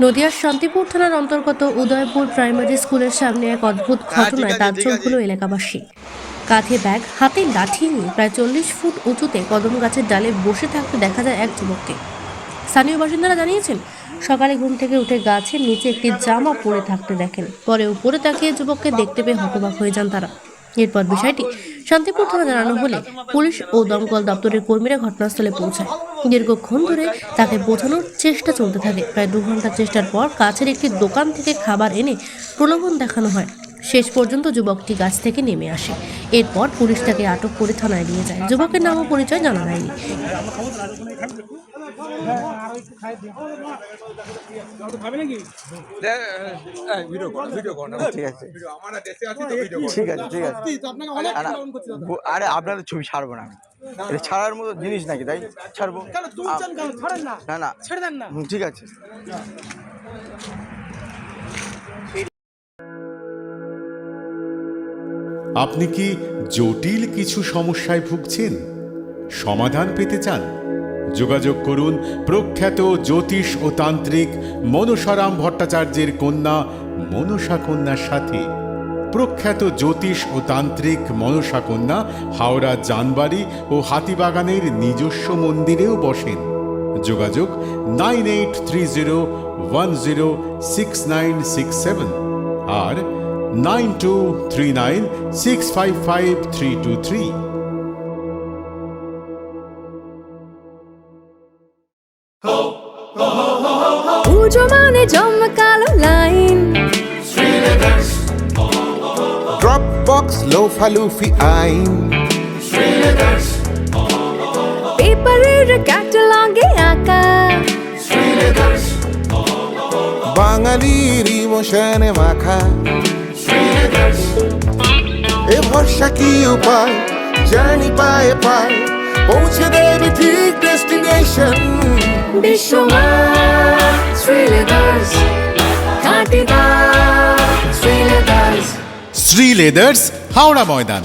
নদিয়ার শান্তিপুর থানার অন্তর্গত উদয়পুর প্রাইমারি স্কুলের সামনে এক অদ্ভুত ঘটনায় তাজ্জব হলো এলাকাবাসী। কাঁধে ব্যাগ, হাতে লাঠি নিয়ে প্রায় 40 ফুট উঁচুতে কদম গাছের ডালে বসে থাকতে দেখা যায় এক যুবককে। স্থানীয় বাসিন্দারা জানিয়েছেন, সকালে ঘুম থেকে উঠে গাছের নিচে একটি জামা পরে থাকতে দেখেন। পরে উপরে তাকিয়ে যুবককে দেখতে পেয়ে হতবাক হয়ে যান তারা। এরপর বিষয়টি শান্তিপুর থানা জানানো হলে পুলিশ ও দমকল দপ্তরের কর্মীরা ঘটনাস্থলে পৌঁছায়। দীর্ঘক্ষণ ধরে তাকে বোঝানোর চেষ্টা চলতে থাকে। প্রায় 2 ঘন্টা চেষ্টার পর কাছের একটি দোকান থেকে খাবার এনে প্রলোভন দেখানো হয়। শেষ পর্যন্ত যুবকটি গাছ থেকে নেমে আসে। এরপর পুলিশ তাকে আটক করে থানায় নিয়ে যায়। যুবকের নাম ও পরিচয় জানা যায়নি। আরে আপনাদের ছবি ছাড়বো না, এটা ছাড়ার মতো জিনিস নাকি? তাই ছাড়বো না? না ছেড়ে দেন না, ঠিক আছে। আপনি কি জটিল কিছু সমস্যায় ভুগছেন? সমাধান পেতে চান? যোগাযোগ করুন প্রখ্যাত জ্যোতিষ ও তান্ত্রিক মনসারাম ভট্টাচার্যের কন্যা মনসা কন্যার সাথে। প্রখ্যাত জ্যোতিষ ও তান্ত্রিক মনসা কন্যা হাওড়া জানবাড়ি ও হাতিবাগানের নিজস্ব মন্দিরেও বসেন। যোগাযোগ 9830106967 আর 9239655323। পুজো মানে জমকালো লাইন, Dropbox লোফালুফি আইন, পেপারের ক্যাটালগে আঁকা, বাঙালির ইমোশনে মাখা। এ ভরসা কি উপায়, জার্নি পায়ে পায় পৌঁছে দেবে ঠিক ডেস্টিনেশন। বিশ্বমান শ্রীলেদার্স, খাঁটি দাম শ্রীলেদার্স। শ্রী লেদার্স, হাওড়া ময়দান।